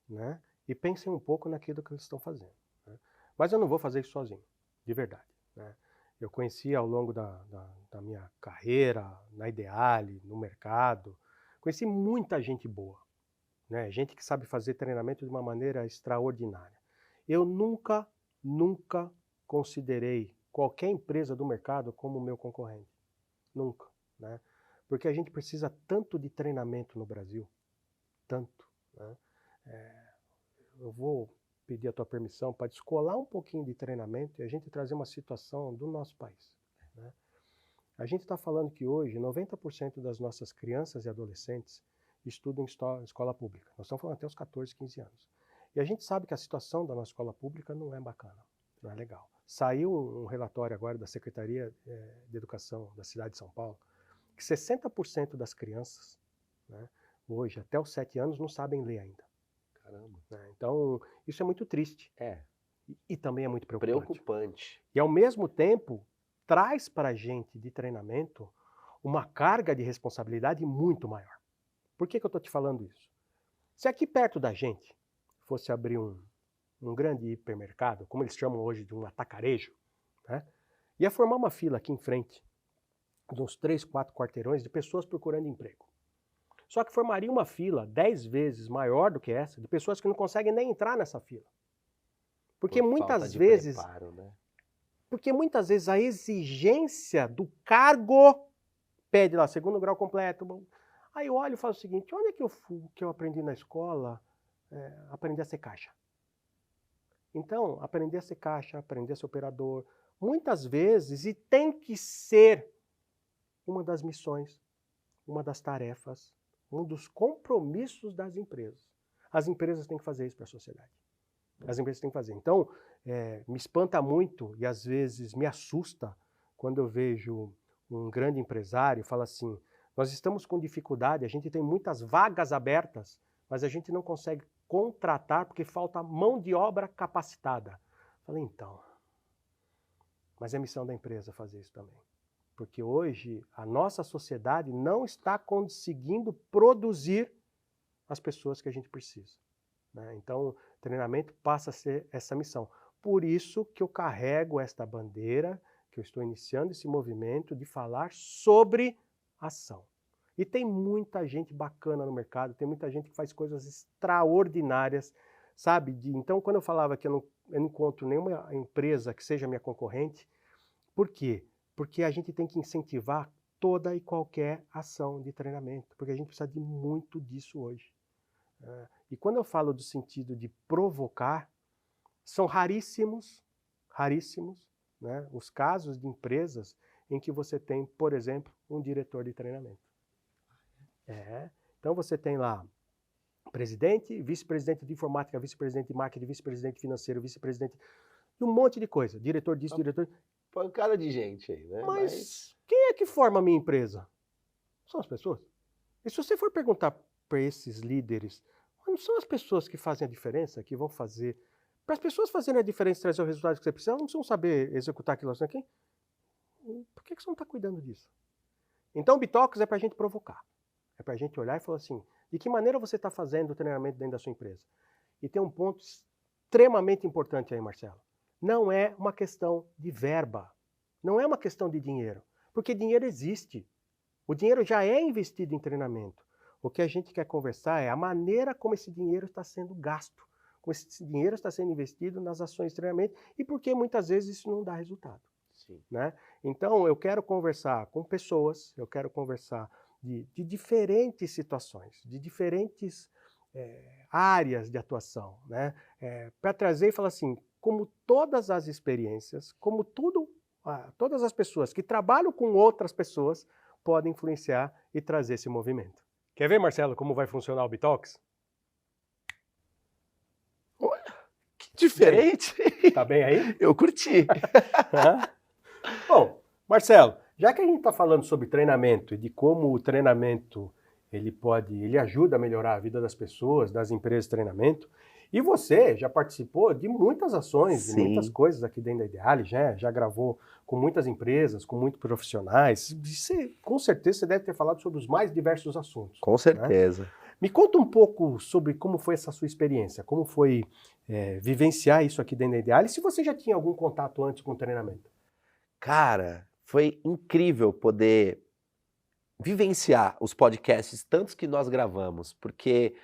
né, e pensem um pouco naquilo que eles estão fazendo, né? Mas eu não vou fazer isso sozinho. de verdade, né? Eu conheci ao longo da minha carreira, na Ideale, no mercado, conheci muita gente boa, né? Gente que sabe fazer treinamento de uma maneira extraordinária. Eu nunca considerei qualquer empresa do mercado como meu concorrente. Nunca, né? Porque a gente precisa tanto de treinamento no Brasil, tanto, né? Eu vou pedir a tua permissão para descolar um pouquinho de treinamento e a gente trazer uma situação do nosso país, né? A gente está falando que hoje 90% das nossas crianças e adolescentes estudam em escola pública. Nós estamos falando até os 14, 15 anos. E a gente sabe que a situação da nossa escola pública não é bacana, não é legal. Saiu um relatório agora da Secretaria de Educação da cidade de São Paulo, que 60% das crianças, né, hoje, até os 7 anos, não sabem ler ainda. Caramba. Né? Então, isso é muito triste. E também é muito preocupante. E, ao mesmo tempo, traz para a gente de treinamento uma carga de responsabilidade muito maior. Por que eu estou te falando isso? Se aqui perto da gente fosse abrir um grande hipermercado, como eles chamam hoje de um atacarejo, né, ia formar uma fila aqui em frente, de uns 3, 4 quarteirões de pessoas procurando emprego. Só que formaria uma fila 10 vezes maior do que essa, de pessoas que não conseguem nem entrar nessa fila. Porque muitas vezes, preparo, né? porque muitas vezes a exigência do cargo pede lá, 2º grau completo. Aí eu olho e falo o seguinte, onde é que eu aprendi na escola, aprender a ser caixa? Então, aprender a ser caixa, aprender a ser operador, muitas vezes, e tem que ser uma das missões, uma das tarefas, um dos compromissos das empresas. As empresas têm que fazer isso para a sociedade. As empresas têm que fazer. Então, me espanta muito e às vezes me assusta quando eu vejo um grande empresário falar assim, nós estamos com dificuldade, a gente tem muitas vagas abertas, mas a gente não consegue contratar porque falta mão de obra capacitada. Falei, então, mas é missão da empresa fazer isso também. Porque hoje a nossa sociedade não está conseguindo produzir as pessoas que a gente precisa, né? Então, treinamento passa a ser essa missão. Por isso que eu carrego esta bandeira, que eu estou iniciando esse movimento de falar sobre ação. E tem muita gente bacana no mercado, tem muita gente que faz coisas extraordinárias, sabe? Então, quando eu falava que eu não encontro nenhuma empresa que seja minha concorrente, por quê? Porque a gente tem que incentivar toda e qualquer ação de treinamento, porque a gente precisa de muito disso hoje. E quando eu falo do sentido de provocar, são raríssimos, né, os casos de empresas em que você tem, por exemplo, um diretor de treinamento. Então você tem lá presidente, vice-presidente de informática, vice-presidente de marketing, vice-presidente financeiro, vice-presidente de um monte de coisa, diretor disso, diretor... Pancada de gente aí, né? Mas quem é que forma a minha empresa? São as pessoas. E se você for perguntar para esses líderes, não são as pessoas que fazem a diferença, que vão fazer... Para as pessoas fazerem a diferença e trazer os resultados que você precisa, elas não precisam saber executar aquilo aqui. Por que você não está cuidando disso? Então o Bitox é para a gente provocar. É para a gente olhar e falar assim, de que maneira você está fazendo o treinamento dentro da sua empresa? E tem um ponto extremamente importante aí, Marcelo. Não é uma questão de verba, não é uma questão de dinheiro, porque dinheiro existe. O dinheiro já é investido em treinamento. O que a gente quer conversar é a maneira como esse dinheiro está sendo gasto, como esse dinheiro está sendo investido nas ações de treinamento e por que muitas vezes isso não dá resultado. Sim. Né? Então, eu quero conversar com pessoas, eu quero conversar de diferentes situações, de diferentes áreas de atuação, né? Para trazer e falar assim, como todas as experiências, como todas as pessoas que trabalham com outras pessoas podem influenciar e trazer esse movimento. Quer ver, Marcelo, como vai funcionar o Bitox? Olha, que diferente! Tá bem aí? Eu curti! Bom, Marcelo, já que a gente está falando sobre treinamento e de como o treinamento ele ajuda a melhorar a vida das pessoas, das empresas de treinamento, e você já participou de muitas ações, de muitas coisas aqui dentro da Ideale, já gravou com muitas empresas, com muitos profissionais. Com certeza você deve ter falado sobre os mais diversos assuntos. Com certeza. Me conta um pouco sobre como foi essa sua experiência, como foi vivenciar isso aqui dentro da Ideale, se você já tinha algum contato antes com o treinamento. Cara, foi incrível poder vivenciar os podcasts, tantos que nós gravamos, porque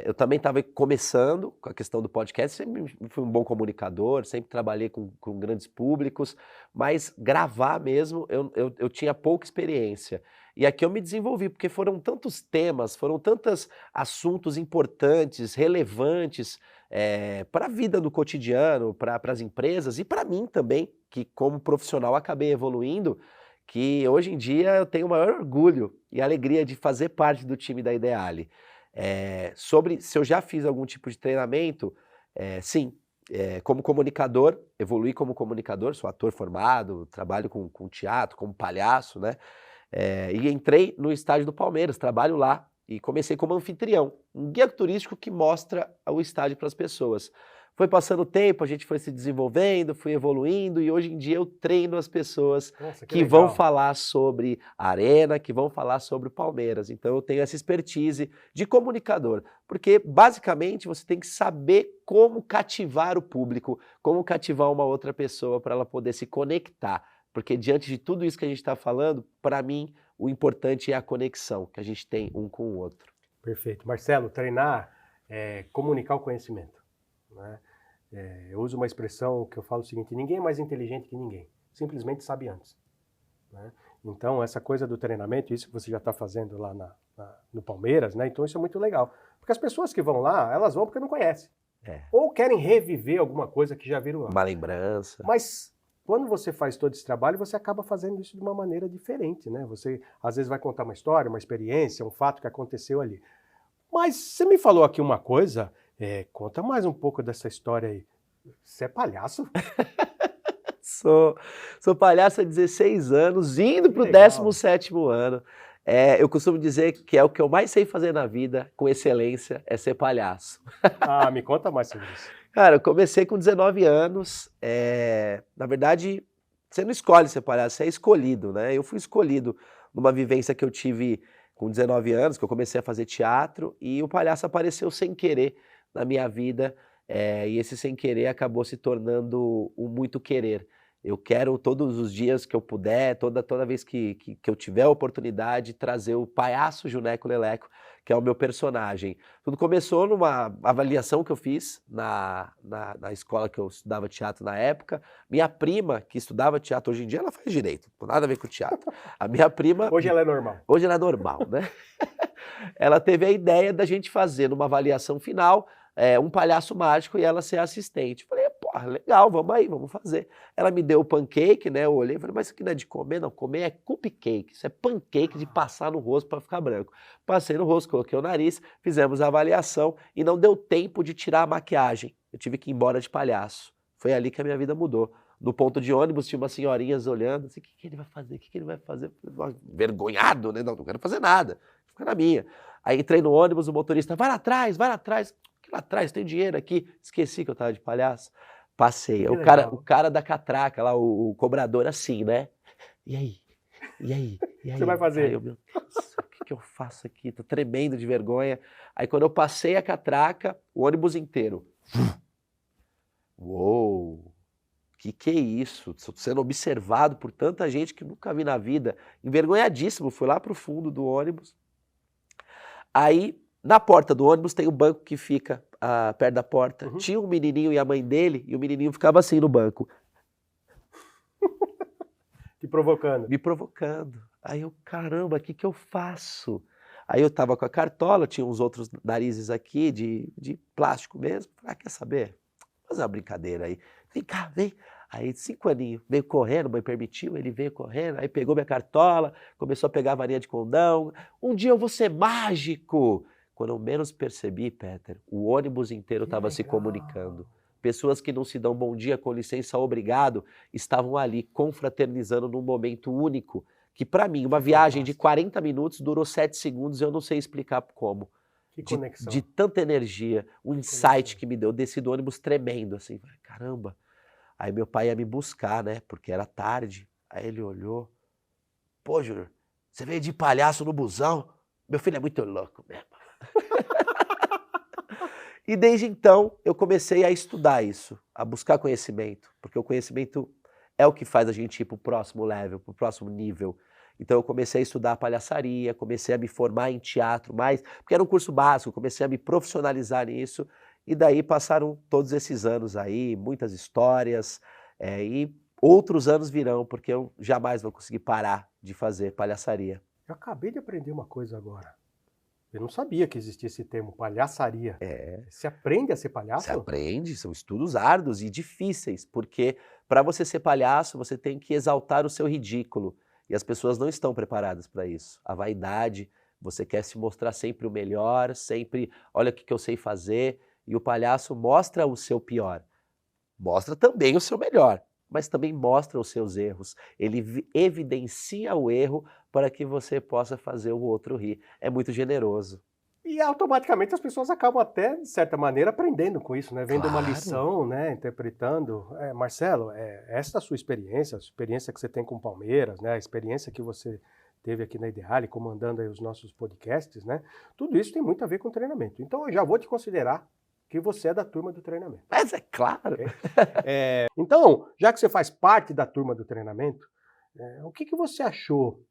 eu também estava começando com a questão do podcast, sempre fui um bom comunicador, sempre trabalhei com grandes públicos, mas gravar mesmo eu tinha pouca experiência. E aqui eu me desenvolvi, porque foram tantos temas, foram tantos assuntos importantes, relevantes para a vida do cotidiano, para as empresas e para mim também, que como profissional acabei evoluindo, que hoje em dia eu tenho o maior orgulho e alegria de fazer parte do time da Ideale. Sobre se eu já fiz algum tipo de treinamento, sim. Como comunicador, evoluí como comunicador, sou ator formado, trabalho com teatro, como palhaço, né? E entrei no estádio do Palmeiras, trabalho lá e comecei como anfitrião, um guia turístico que mostra o estádio para as pessoas. Foi passando o tempo, a gente foi se desenvolvendo, fui evoluindo e hoje em dia eu treino as pessoas Nossa, que legal. vão falar sobre a Arena, que vão falar sobre o Palmeiras. Então eu tenho essa expertise de comunicador, porque basicamente você tem que saber como cativar o público, como cativar uma outra pessoa para ela poder se conectar. Porque diante de tudo isso que a gente está falando, para mim o importante é a conexão que a gente tem um com o outro. Perfeito. Marcelo, treinar é comunicar o conhecimento, né? Eu uso uma expressão que eu falo o seguinte: ninguém é mais inteligente que ninguém, simplesmente sabe antes, né? Então, essa coisa do treinamento, isso que você já está fazendo lá no Palmeiras, né? Então, isso é muito legal. Porque as pessoas que vão lá, elas vão porque não conhecem. Ou querem reviver alguma coisa que já viram lá. Uma lembrança. Mas quando você faz todo esse trabalho, você acaba fazendo isso de uma maneira diferente, né? Você, às vezes, vai contar uma história, uma experiência, um fato que aconteceu ali. Mas você me falou aqui uma coisa, conta mais um pouco dessa história aí. Você é palhaço? Sou palhaço há 16 anos, indo para o 17º ano. Eu costumo dizer que é o que eu mais sei fazer na vida, com excelência, é ser palhaço. Ah, me conta mais sobre isso. Cara, eu comecei com 19 anos. Na verdade, você não escolhe ser palhaço, você é escolhido, né? Eu fui escolhido numa vivência que eu tive com 19 anos, que eu comecei a fazer teatro, e o palhaço apareceu sem querer na minha vida, e esse sem querer acabou se tornando um muito querer. Eu quero todos os dias que eu puder, toda vez que eu tiver a oportunidade, trazer o palhaço Juneco Leleco, que é o meu personagem. Tudo começou numa avaliação que eu fiz na escola que eu estudava teatro na época. Minha prima, que estudava teatro hoje em dia, ela faz direito, não tem nada a ver com teatro. A minha prima... Hoje ela é normal. Hoje ela é normal, né? Ela teve a ideia da gente fazer numa avaliação final um palhaço mágico e ela ser assistente. Falei, porra, legal, vamos aí, vamos fazer. Ela me deu o pancake, né? Eu olhei e falei, mas isso aqui não é de comer? Não, comer é cupcake. Isso é pancake de passar no rosto para ficar branco. Passei no rosto, coloquei o nariz, fizemos a avaliação e não deu tempo de tirar a maquiagem. Eu tive que ir embora de palhaço. Foi ali que a minha vida mudou. No ponto de ônibus tinha umas senhorinhas olhando, assim, o que ele vai fazer? O que ele vai fazer? Vergonhado, né? Não quero fazer nada. Fica na minha. Aí entrei no ônibus, o motorista, vai lá atrás, vai lá atrás. Lá atrás, tem dinheiro aqui. Esqueci que eu tava de palhaço. Passei. O cara da catraca lá, o cobrador assim, né? E aí? E aí? E aí? Você vai fazer? Aí eu, meu Deus, o que eu faço aqui? Tô tremendo de vergonha. Aí quando eu passei a catraca, o ônibus inteiro. Uou! Que é isso? Tô sendo observado por tanta gente que nunca vi na vida. Envergonhadíssimo, fui lá pro fundo do ônibus. Aí, na porta do ônibus tem um banco que fica perto da porta. Uhum. Tinha um menininho e a mãe dele, e o menininho ficava assim no banco. Te provocando. Me provocando. Aí eu, caramba, o que eu faço? Aí eu tava com a cartola, tinha uns outros narizes aqui de plástico mesmo. Ah, quer saber? Vou fazer uma brincadeira aí. Vem cá, vem. Aí 5 aninhos, veio correndo, mãe permitiu, ele veio correndo, aí pegou minha cartola, começou a pegar a varinha de condão. Um dia eu vou ser mágico. Quando eu menos percebi, Peter, o ônibus inteiro estava se comunicando. Pessoas que não se dão bom dia, com licença, obrigado, estavam ali confraternizando num momento único, que para mim, uma viagem de 40 minutos durou 7 segundos e eu não sei explicar como. Que conexão. De tanta energia, um insight que me deu, desci do ônibus tremendo, assim, caramba. Aí meu pai ia me buscar, né, porque era tarde. Aí ele olhou, pô, Júnior, você veio de palhaço no busão? Meu filho é muito louco mesmo. E desde então eu comecei a estudar isso, a buscar conhecimento, porque o conhecimento é o que faz a gente ir para o próximo level, para o próximo nível. Então eu comecei a estudar palhaçaria, comecei a me formar em teatro mais, porque era um curso básico, comecei a me profissionalizar nisso, e daí passaram todos esses anos aí, muitas histórias, e outros anos virão, porque eu jamais vou conseguir parar de fazer palhaçaria. Eu acabei de aprender uma coisa agora. Eu não sabia que existia esse termo, palhaçaria. Se aprende a ser palhaço? Você aprende, são estudos árduos e difíceis, porque para você ser palhaço, você tem que exaltar o seu ridículo. E as pessoas não estão preparadas para isso. A vaidade, você quer se mostrar sempre o melhor, sempre, olha o que eu sei fazer, e o palhaço mostra o seu pior. Mostra também o seu melhor, mas também mostra os seus erros. Ele evidencia o erro para que você possa fazer o outro rir. É muito generoso. E automaticamente as pessoas acabam até, de certa maneira, aprendendo com isso, né? Vendo uma Claro. lição, né? Interpretando. Marcelo, essa é a sua experiência que você tem com o Palmeiras, né? A experiência que você teve aqui na Ideale, comandando aí os nossos podcasts, né? Tudo isso tem muito a ver com treinamento. Então eu já vou te considerar que você é da turma do treinamento. Mas é claro. Okay? Então, já que você faz parte da turma do treinamento, o que você achou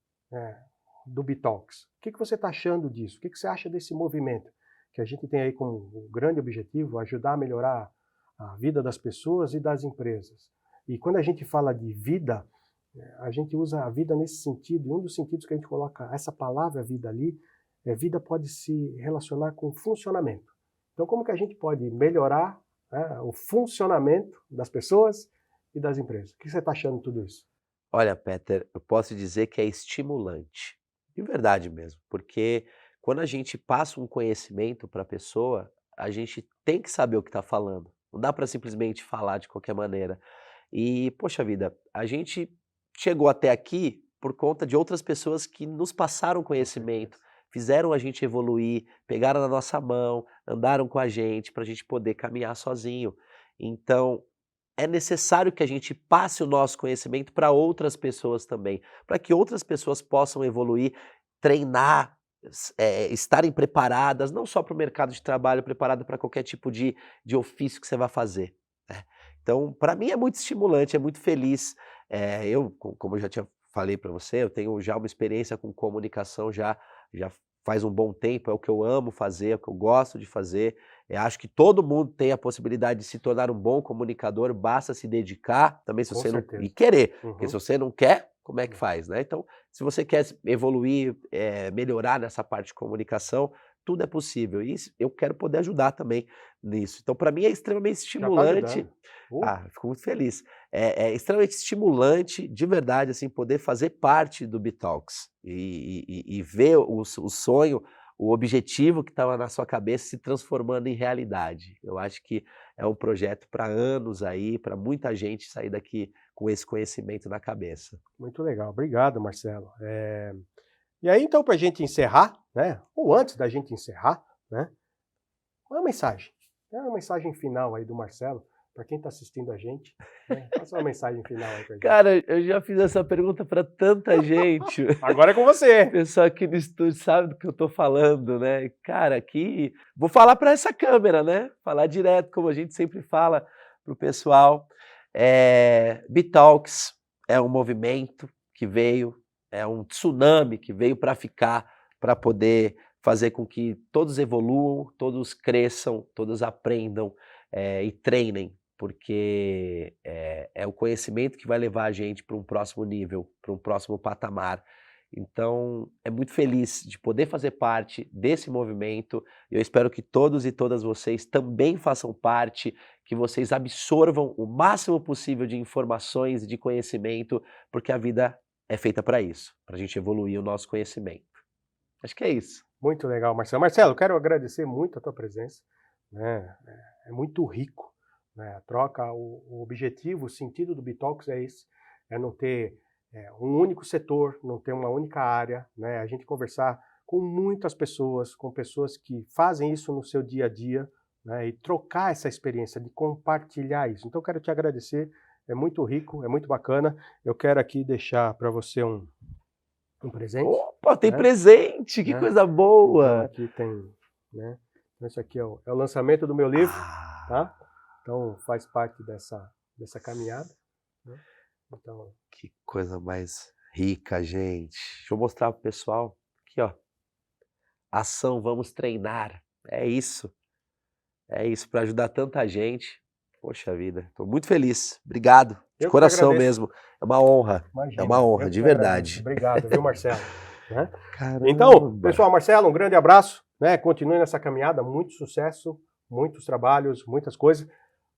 do Bitalks? O que você está achando disso? O que você acha desse movimento que a gente tem aí como um grande objetivo ajudar a melhorar a vida das pessoas e das empresas? E quando a gente fala de vida, a gente usa a vida nesse sentido, e um dos sentidos que a gente coloca essa palavra vida ali, vida pode se relacionar com funcionamento. Então, como que a gente pode melhorar o funcionamento das pessoas e das empresas? O que você está achando de tudo isso? Olha, Peter, eu posso dizer que é estimulante, de verdade mesmo, porque quando a gente passa um conhecimento para a pessoa, a gente tem que saber o que está falando. Não dá para simplesmente falar de qualquer maneira. E, poxa vida, a gente chegou até aqui por conta de outras pessoas que nos passaram conhecimento, fizeram a gente evoluir, pegaram na nossa mão, andaram com a gente para a gente poder caminhar sozinho. Então, é necessário que a gente passe o nosso conhecimento para outras pessoas também, para que outras pessoas possam evoluir, treinar, estarem preparadas, não só para o mercado de trabalho, preparado para qualquer tipo de ofício que você vai fazer, né? Então, para mim é muito estimulante, é muito feliz. Como eu já falei para você, eu tenho já uma experiência com comunicação já faz um bom tempo, é o que eu amo fazer, é o que eu gosto de fazer. Acho que todo mundo tem a possibilidade de se tornar um bom comunicador, basta se dedicar, também se Com você não, certeza. e querer, Uhum. porque se você não quer, como é que faz, né? Então, se você quer evoluir, melhorar nessa parte de comunicação, tudo é possível, e eu quero poder ajudar também nisso. Então, para mim é extremamente Já está estimulante. ajudando. Fico muito feliz. É extremamente estimulante, de verdade, assim, poder fazer parte do Bitalks e ver o sonho, o objetivo que estava na sua cabeça se transformando em realidade. Eu acho que é um projeto para anos aí, para muita gente sair daqui com esse conhecimento na cabeça. Muito legal. Obrigado, Marcelo. E aí, então, para a gente encerrar, né? Ou antes da gente encerrar, né? Uma mensagem. Uma mensagem final aí do Marcelo, para quem está assistindo a gente. Faça uma mensagem final aí para a gente. Cara, eu já fiz essa pergunta para tanta gente. Agora é com você. O pessoal aqui no estúdio sabe do que eu tô falando, né? Cara, aqui vou falar para essa câmera, né? Falar direto, como a gente sempre fala pro pessoal. Bitalks é um movimento que veio, é um tsunami que veio para ficar, para poder fazer com que todos evoluam, todos cresçam, todos aprendam e treinem, porque é o conhecimento que vai levar a gente para um próximo nível, para um próximo patamar. Então, é muito feliz de poder fazer parte desse movimento. Eu espero que todos e todas vocês também façam parte, que vocês absorvam o máximo possível de informações e de conhecimento, porque a vida é feita para isso, para a gente evoluir o nosso conhecimento. Acho que é isso. Muito legal, Marcelo. Marcelo, quero agradecer muito a tua presença, né? É muito rico, né? A troca, o objetivo, o sentido do Bitalks é esse, é não ter um único setor, não ter uma única área, né? A gente conversar com muitas pessoas, com pessoas que fazem isso no seu dia a dia, né? E trocar essa experiência, de compartilhar isso. Então, quero te agradecer, é muito rico, é muito bacana. Eu quero aqui deixar para você um presente. Opa, tem presente, que coisa boa! Então, aqui tem, né? Esse aqui é o lançamento do meu livro, Ah, tá? Então faz parte dessa caminhada, né? Então, que coisa mais rica, gente. Deixa eu mostrar pro pessoal. Aqui, ó. Ação, vamos treinar. É isso. É isso, para ajudar tanta gente. Poxa vida, estou muito feliz. Obrigado, de eu que te coração agradeço. mesmo. É uma honra. Imagina, É uma honra, eu que de te agradeço. verdade. Obrigado, viu, Marcelo? Né? Caramba. Então, pessoal, Marcelo, um grande abraço, né? Continue nessa caminhada, muito sucesso, muitos trabalhos, muitas coisas.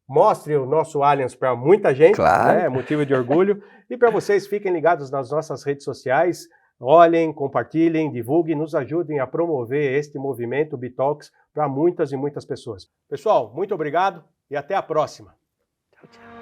Mostre o nosso Allianz para muita gente, Claro. né? É motivo de orgulho. E para vocês, fiquem ligados nas nossas redes sociais, olhem, compartilhem, divulguem, nos ajudem a promover este movimento Bitalks para muitas e muitas pessoas. Pessoal, muito obrigado e até a próxima. Tchau, tchau.